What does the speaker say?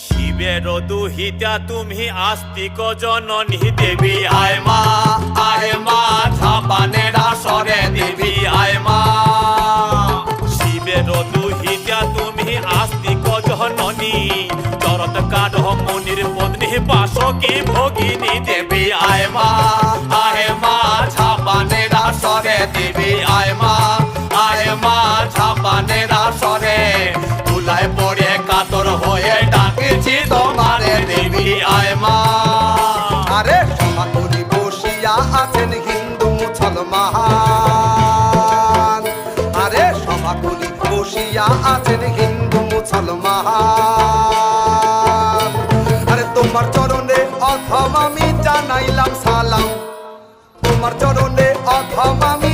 শিবের দুহিতা তুমি আস্তিক জননী দেবী আয় মা ঝাপানের আসরে দেবী আয় মা। শিবের দুহিতা তুমি আস্তিক জননী চরত কাঢ় মুনির পত্নী বাসকি ভগিনী দেবী আয় মা ঝাপানের আসরে দেবী আয় মা ঝাপানের আসরে তুলায় পড়ে কাতর হয়ে ডাকেছি তোমারে দেবী আয় মা। আরে সমাগরি বসিয়া আছেন হিন্দু মুসলমান, আরে সমাগরি বসিয়া আছেন হিন্দু মুসলমান। আরে তোমার চরণে অথম আমি জানাইলাম সালাম, তোমার চরণে অথম আমি